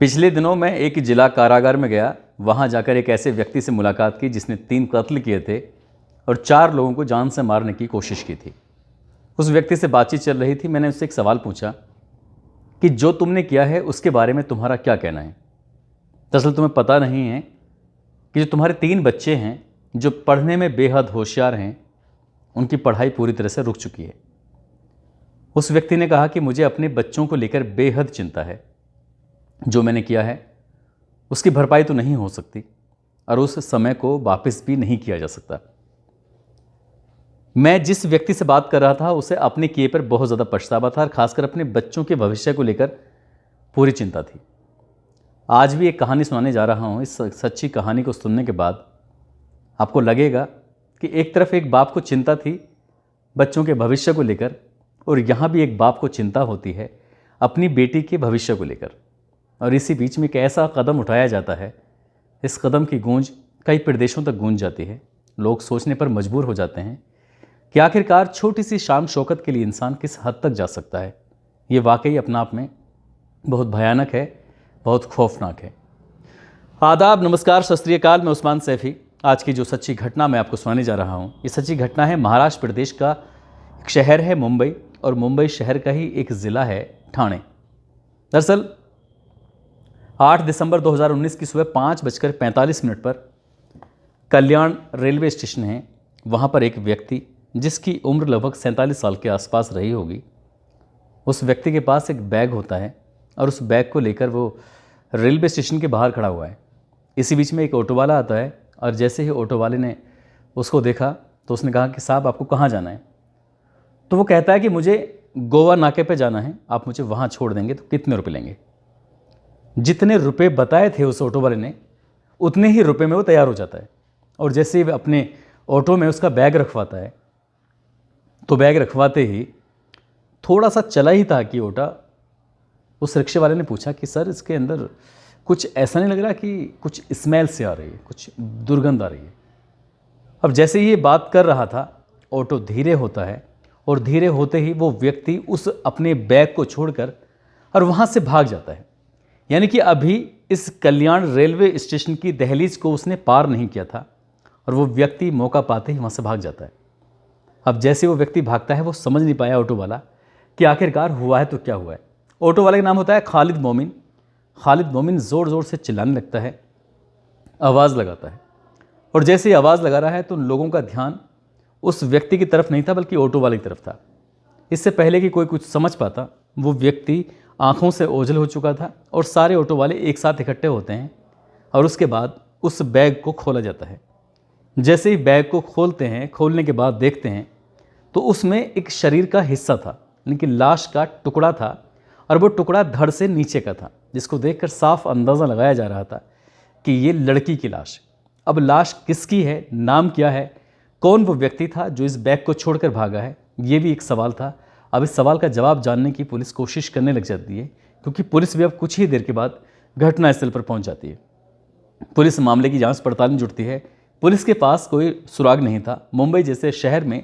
पिछले दिनों मैं एक जिला कारागार में गया। वहां जाकर एक ऐसे व्यक्ति से मुलाकात की जिसने 3 कत्ल किए थे और 4 लोगों को जान से मारने की कोशिश की थी। उस व्यक्ति से बातचीत चल रही थी। मैंने उससे एक सवाल पूछा कि जो तुमने किया है उसके बारे में तुम्हारा क्या कहना है। दरअसल तुम्हें पता नहीं है कि जो तुम्हारे 3 बच्चे हैं जो पढ़ने में बेहद होशियार हैं, उनकी पढ़ाई पूरी तरह से रुक चुकी है। उस व्यक्ति ने कहा कि मुझे अपने बच्चों को लेकर बेहद चिंता है। जो मैंने किया है उसकी भरपाई तो नहीं हो सकती और उस समय को वापस भी नहीं किया जा सकता। मैं जिस व्यक्ति से बात कर रहा था उसे अपने किए पर बहुत ज़्यादा पछतावा था और खासकर अपने बच्चों के भविष्य को लेकर पूरी चिंता थी। आज भी एक कहानी सुनाने जा रहा हूँ। इस सच्ची कहानी को सुनने के बाद आपको लगेगा कि एक तरफ एक बाप को चिंता थी बच्चों के भविष्य को लेकर, और यहाँ भी एक बाप को चिंता होती है अपनी बेटी के भविष्य को लेकर। और इसी बीच में एक ऐसा कदम उठाया जाता है, इस कदम की गूंज कई प्रदेशों तक गूंज जाती है। लोग सोचने पर मजबूर हो जाते हैं कि आखिरकार छोटी सी शान शौकत के लिए इंसान किस हद तक जा सकता है। ये वाकई अपना आप में बहुत भयानक है, बहुत खौफनाक है। आदाब, नमस्कार, सत श्री अकाल। मैं उस्मान सैफी। आज की जो सच्ची घटना मैं आपको सुनाने जा रहा हूँ, ये सच्ची घटना है महाराष्ट्र प्रदेश का एक शहर है मुंबई, और मुंबई शहर का ही एक ज़िला है ठाणे। दरअसल 8 दिसंबर 2019 की सुबह 5:45 पर कल्याण रेलवे स्टेशन है। वहाँ पर एक व्यक्ति जिसकी उम्र लगभग 47 साल के आसपास रही होगी, उस व्यक्ति के पास एक बैग होता है और उस बैग को लेकर वो रेलवे स्टेशन के बाहर खड़ा हुआ है। इसी बीच में एक ऑटो वाला आता है और जैसे ही ऑटो वाले ने उसको देखा तो उसने कहा कि साहब आपको कहाँ जाना है। तो वो कहता है कि मुझे गोवा नाके पे जाना है, आप मुझे वहाँ छोड़ देंगे तो कितने रुपए लेंगे। जितने रुपए बताए थे उस ऑटो वाले ने उतने ही रुपए में वो तैयार हो जाता है। और जैसे ही अपने ऑटो में उसका बैग रखवाता है तो बैग रखवाते ही थोड़ा सा चला ही था कि ऑटो, उस रिक्शे वाले ने पूछा कि सर इसके अंदर कुछ ऐसा नहीं लग रहा कि कुछ स्मेल से आ रही है, कुछ दुर्गंध आ रही है। अब जैसे ही ये बात कर रहा था ऑटो धीरे होता है और धीरे होते ही वो व्यक्ति उस अपने बैग को छोड़कर और वहाँ से भाग जाता है। यानी कि अभी इस कल्याण रेलवे स्टेशन की दहलीज को उसने पार नहीं किया था और वो व्यक्ति मौका पाते ही वहाँ से भाग जाता है। अब जैसे वो व्यक्ति भागता है वो समझ नहीं पाया ऑटो वाला कि आखिरकार हुआ है तो क्या हुआ है। ऑटो वाले का नाम होता है खालिद मोमिन। खालिद मोमिन ज़ोर ज़ोर से चिल्लाने लगता है, आवाज़ लगाता है, और जैसे ही आवाज़ लगा रहा है तो लोगों का ध्यान उस व्यक्ति की तरफ नहीं था बल्कि ऑटो वाले की तरफ था। इससे पहले कि कोई कुछ समझ पाता वो व्यक्ति आंखों से ओझल हो चुका था और सारे ऑटो वाले एक साथ इकट्ठे होते हैं और उसके बाद उस बैग को खोला जाता है। जैसे ही बैग को खोलते हैं, खोलने के बाद देखते हैं तो उसमें एक शरीर का हिस्सा था, लेकिन लाश का टुकड़ा था और वो टुकड़ा धड़ से नीचे का था, जिसको देखकर साफ अंदाज़ा लगाया जा रहा था कि ये लड़की की लाश। अब लाश किसकी है, नाम क्या है, कौन वो व्यक्ति था जो इस बैग को छोड़कर भागा है, ये भी एक सवाल था। अब इस सवाल का जवाब जानने की पुलिस कोशिश करने लग जाती है, क्योंकि पुलिस भी अब कुछ ही देर के बाद घटनास्थल पर पहुंच जाती है। पुलिस मामले की जांच पड़ताल में जुटती है। पुलिस के पास कोई सुराग नहीं था। मुंबई जैसे शहर में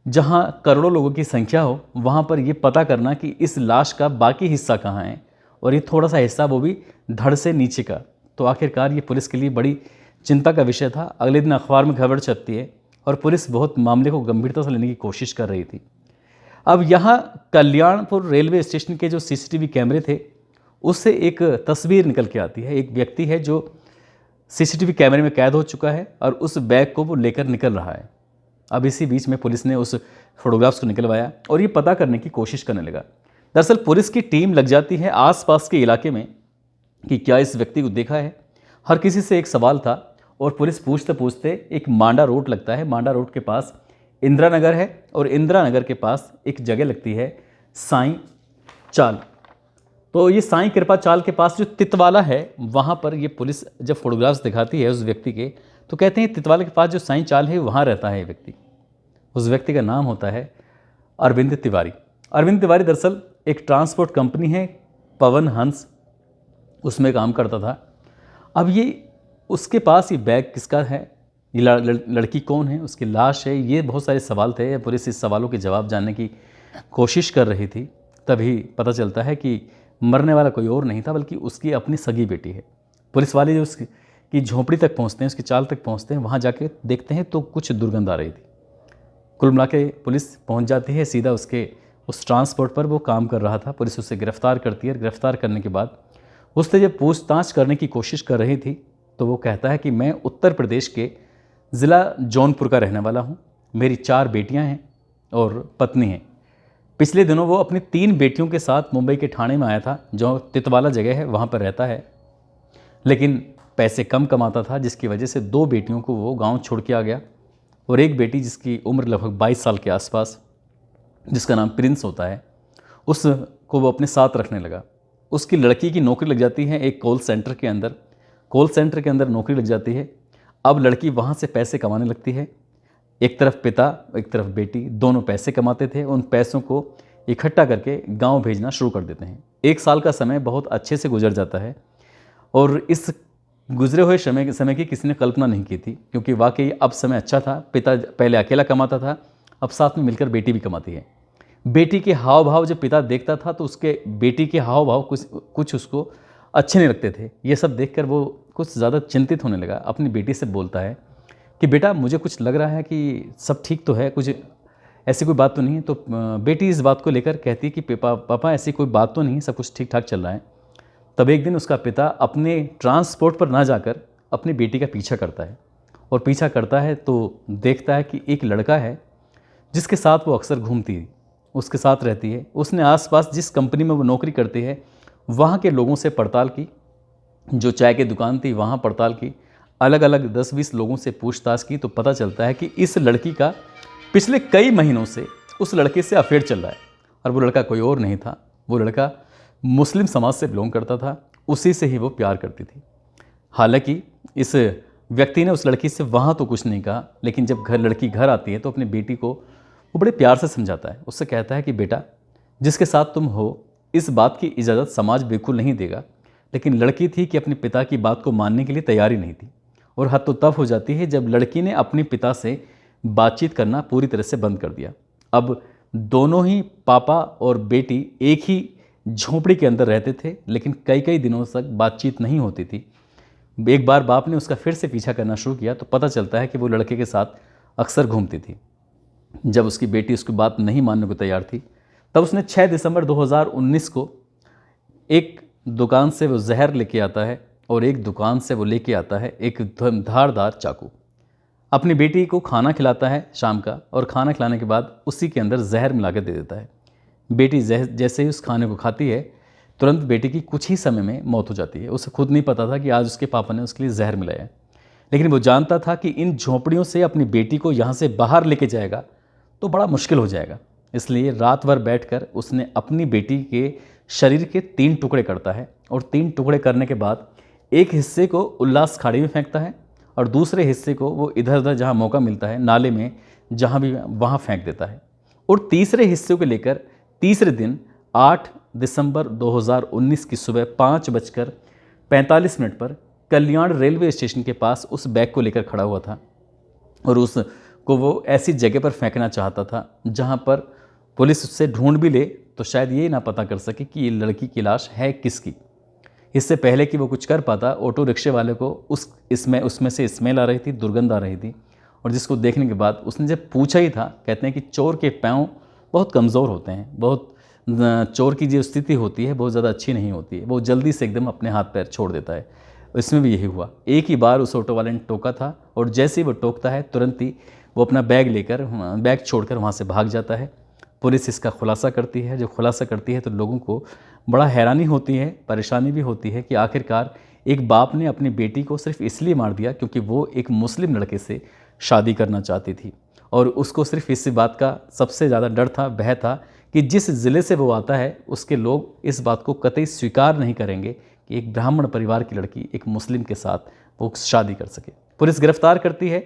जहां करोड़ों लोगों की संख्या हो, वहां पर यह पता करना कि इस लाश का बाकी हिस्सा कहाँ है और ये थोड़ा सा हिस्सा वो भी धड़ से नीचे का, तो आखिरकार ये पुलिस के लिए बड़ी चिंता का विषय था। अगले दिन अखबार में खबर छपती है और पुलिस बहुत मामले को गंभीरता से लेने की कोशिश कर रही थी। अब यहाँ कल्याणपुर रेलवे स्टेशन के जो सीसीटीवी कैमरे थे उससे एक तस्वीर निकल के आती है। एक व्यक्ति है जो सीसीटीवी कैमरे में कैद हो चुका है और उस बैग को वो लेकर निकल रहा है। अब इसी बीच में पुलिस ने उस फोटोग्राफ्स को निकलवाया और ये पता करने की कोशिश करने लगा। दरअसल पुलिस की टीम लग जाती है आसपास के इलाके में कि क्या इस व्यक्ति को देखा है। हर किसी से एक सवाल था और पुलिस पूछते पूछते एक मांडा रोड लगता है। मांडा रोड के पास इंदिरा नगर है और इंदिरा नगर के पास एक जगह लगती है साईं चाल। तो ये साईं कृपा चाल के पास जो तितवाला है, वहाँ पर ये पुलिस जब फोटोग्राफ्स दिखाती है उस व्यक्ति के, तो कहते हैं तितवाला के पास जो साईं चाल है वहाँ रहता है ये व्यक्ति। उस व्यक्ति का नाम होता है अरविंद तिवारी। अरविंद तिवारी दरअसल एक ट्रांसपोर्ट कंपनी है पवन हंस, उसमें काम करता था। अब ये उसके पास ये बैग किसका है, ये लड़की कौन है, उसकी लाश है, ये बहुत सारे सवाल थे। पुलिस इस सवालों के जवाब जानने की कोशिश कर रही थी। तभी पता चलता है कि मरने वाला कोई और नहीं था बल्कि उसकी अपनी सगी बेटी है। पुलिस वाले जो उसकी झोंपड़ी तक पहुंचते हैं, उसकी चाल तक पहुंचते हैं, वहां जाके देखते हैं तो कुछ दुर्गंध आ रही थी। कुल मिला के पुलिस पहुंच जाती है सीधा उसके उस ट्रांसपोर्ट पर वो काम कर रहा था। पुलिस उसे गिरफ्तार करती है। गिरफ्तार करने के बाद उससे जब पूछताछ करने की कोशिश कर रही थी तो वो कहता है कि मैं उत्तर प्रदेश के ज़िला जौनपुर का रहने वाला हूँ, मेरी 4 बेटियाँ हैं और पत्नी है। पिछले दिनों वो अपनी 3 बेटियों के साथ मुंबई के ठाणे में आया था, जो तितवाला जगह है वहाँ पर रहता है, लेकिन पैसे कम कमाता था जिसकी वजह से 2 बेटियों को वो गांव छोड़ के आ गया और एक बेटी जिसकी उम्र लगभग 22 साल के आसपास, जिसका नाम प्रिंस होता है, उसको वो अपने साथ रखने लगा। उसकी लड़की की नौकरी लग जाती है एक कॉल सेंटर के अंदर नौकरी लग जाती है। अब लड़की वहाँ से पैसे कमाने लगती है। एक तरफ पिता एक तरफ बेटी दोनों पैसे कमाते थे। उन पैसों को इकट्ठा करके गांव भेजना शुरू कर देते हैं। 1 साल का समय बहुत अच्छे से गुजर जाता है और इस गुजरे हुए समय की किसी ने कल्पना नहीं की थी, क्योंकि वाकई अब समय अच्छा था। पिता पहले अकेला कमाता था, अब साथ में मिलकर बेटी भी कमाती है। बेटी के हाव भाव जब पिता देखता था तो उसके बेटी के हाव भाव कुछ उसको अच्छे नहीं लगते थे। ये सब देखकर वो कुछ ज़्यादा चिंतित होने लगा। अपनी बेटी से बोलता है कि बेटा मुझे कुछ लग रहा है कि सब ठीक तो है, कुछ ऐसी कोई बात तो नहीं है। तो बेटी इस बात को लेकर कहती कि पापा ऐसी कोई बात तो नहीं, सब कुछ ठीक ठाक चल रहा है। तब एक दिन उसका पिता अपने ट्रांसपोर्ट पर ना जाकर अपनी बेटी का पीछा करता है और पीछा करता है तो देखता है कि एक लड़का है जिसके साथ वो अक्सर घूमती है, उसके साथ रहती है। उसने आसपास जिस कंपनी में वो नौकरी करती है वहाँ के लोगों से पड़ताल की, जो चाय की दुकान थी वहाँ पड़ताल की, अलग अलग 10-20 लोगों से पूछताछ की तो पता चलता है कि इस लड़की का पिछले कई महीनों से उस लड़के से अफेयर चल रहा है। और वो लड़का कोई और नहीं था, वो लड़का मुस्लिम समाज से बिलोंग करता था, उसी से ही वो प्यार करती थी। हालांकि इस व्यक्ति ने उस लड़की से वहाँ तो कुछ नहीं कहा, लेकिन जब लड़की घर आती है तो अपनी बेटी को वो बड़े प्यार से समझाता है। उससे कहता है कि बेटा जिसके साथ तुम हो इस बात की इजाज़त समाज बिल्कुल नहीं देगा। लेकिन लड़की थी कि अपने पिता की बात को मानने के लिए तैयारी नहीं थी, और हद तो तब हो जाती है जब लड़की ने अपने पिता से बातचीत करना पूरी तरह से बंद कर दिया। अब दोनों ही पापा और बेटी एक ही झोंपड़ी के अंदर रहते थे, लेकिन कई कई दिनों तक बातचीत नहीं होती थी। एक बार बाप ने उसका फिर से पीछा करना शुरू किया तो पता चलता है कि वो लड़के के साथ अक्सर घूमती थी। जब उसकी बेटी उसकी बात नहीं मानने को तैयार थी तब उसने 6 दिसंबर 2019 को एक दुकान से वो जहर लेके आता है और एक दुकान से वो लेके आता है एक धारदार चाकू। अपनी बेटी को खाना खिलाता है शाम का, और खाना खिलाने के बाद उसी के अंदर जहर मिला के दे देता है। बेटी जैसे ही उस खाने को खाती है तुरंत बेटी की कुछ ही समय में मौत हो जाती है। उसे खुद नहीं पता था कि आज उसके पापा ने उसके लिए जहर मिलाया है, लेकिन वो जानता था कि इन झोंपड़ियों से अपनी बेटी को यहाँ से बाहर लेके जाएगा तो बड़ा मुश्किल हो जाएगा। इसलिए रात भर बैठकर उसने अपनी बेटी के शरीर के 3 टुकड़े करता है, और 3 टुकड़े करने के बाद एक हिस्से को उल्लास खाड़ी में फेंकता है और दूसरे हिस्से को वो इधर उधर जहाँ मौका मिलता है नाले में जहाँ भी वहाँ फेंक देता है। और तीसरे हिस्से को लेकर तीसरे दिन 8 दिसंबर 2019 की सुबह 5:45 पर कल्याण रेलवे स्टेशन के पास उस बैग को लेकर खड़ा हुआ था, और उसको वो ऐसी जगह पर फेंकना चाहता था जहाँ पर पुलिस उससे ढूंढ भी ले तो शायद ये ना पता कर सके कि ये लड़की की लाश है किसकी। इससे पहले कि वो कुछ कर पाता, ऑटो रिक्शे वाले को उसमें से स्मेल आ रही थी, दुर्गंध आ रही थी, और जिसको देखने के बाद उसने जब पूछा ही था, कहते हैं कि चोर के पाँव बहुत कमज़ोर होते हैं, बहुत चोर की जो स्थिति होती है बहुत ज़्यादा अच्छी नहीं होती है, वो जल्दी से एकदम अपने हाथ पैर छोड़ देता है। इसमें भी यही हुआ। एक ही बार उस ऑटो वाले ने टोका था, और जैसे ही वो टोकता है तुरंत ही वो अपना बैग छोड़कर वहाँ से भाग जाता है। पुलिस इसका खुलासा करती है। जब खुलासा करती है तो लोगों को बड़ा हैरानी होती है, परेशानी भी होती है कि आखिरकार एक बाप ने अपनी बेटी को सिर्फ इसलिए मार दिया क्योंकि वो एक मुस्लिम लड़के से शादी करना चाहती थी, और उसको सिर्फ इस बात का सबसे ज़्यादा डर था, भय था कि जिस ज़िले से वो आता है उसके लोग इस बात को कतई स्वीकार नहीं करेंगे कि एक ब्राह्मण परिवार की लड़की एक मुस्लिम के साथ वो शादी कर सके। पुलिस गिरफ्तार करती है।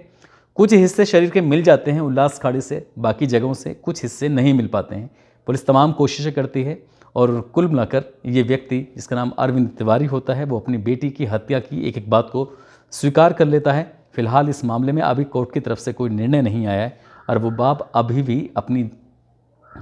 कुछ हिस्से शरीर के मिल जाते हैं उल्लास खाड़ी से, बाकी जगहों से कुछ हिस्से नहीं मिल पाते हैं। पुलिस तमाम कोशिशें करती है, और कुल मिलाकर ये व्यक्ति जिसका नाम अरविंद तिवारी होता है वो अपनी बेटी की हत्या की एक एक बात को स्वीकार कर लेता है। फिलहाल इस मामले में अभी कोर्ट की तरफ से कोई निर्णय नहीं आया है, और वो बाप अभी भी अपनी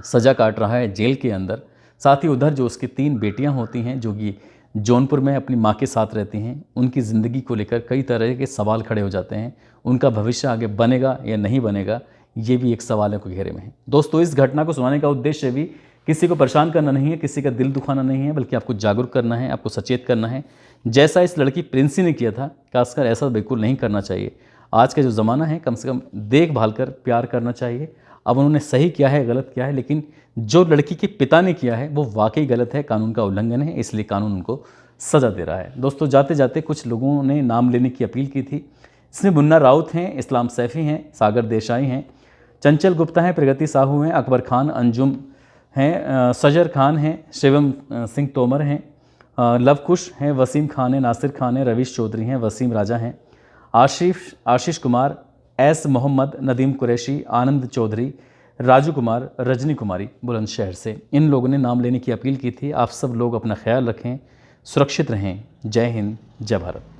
सज़ा काट रहा है जेल के अंदर। साथ ही उधर जो उसकी 3 बेटियां होती हैं जो कि जौनपुर में अपनी माँ के साथ रहती हैं, उनकी ज़िंदगी को लेकर कई तरह के सवाल खड़े हो जाते हैं। उनका भविष्य आगे बनेगा या नहीं बनेगा, ये भी एक सवाल है को घेरे में है। दोस्तों, इस घटना को सुनाने का उद्देश्य भी किसी को परेशान करना नहीं है, किसी का दिल दुखाना नहीं है, बल्कि आपको जागरूक करना है, आपको सचेत करना है। जैसा इस लड़की प्रिंसी ने किया था, खासकर ऐसा बिल्कुल नहीं करना चाहिए। आज का जो ज़माना है, कम से कम देखभाल कर प्यार करना चाहिए। अब उन्होंने सही किया है, गलत किया है, लेकिन जो लड़की के पिता ने किया है वो वाकई गलत है, कानून का उल्लंघन है, इसलिए कानून उनको सज़ा दे रहा है। दोस्तों, जाते जाते कुछ लोगों ने नाम लेने की अपील की थी। इसमें मुन्ना राउत हैं, इस्लाम सैफ़ी हैं, सागर देसाई हैं, चंचल गुप्ता हैं, प्रगति साहू हैं, अकबर खान, अंजुम हैं, सजर खान हैं, शिवम सिंह तोमर हैं, लवकुश हैं, वसीम खान हैं, नासिर खान हैं, रवीश चौधरी हैं, वसीम राजा हैं, आशीष कुमार, एस मोहम्मद, नदीम कुरैशी, आनंद चौधरी, राजू कुमार, रजनी कुमारी बुलंदशहर से। इन लोगों ने नाम लेने की अपील की थी। आप सब लोग अपना ख्याल रखें, सुरक्षित रहें। जय हिंद, जय भारत।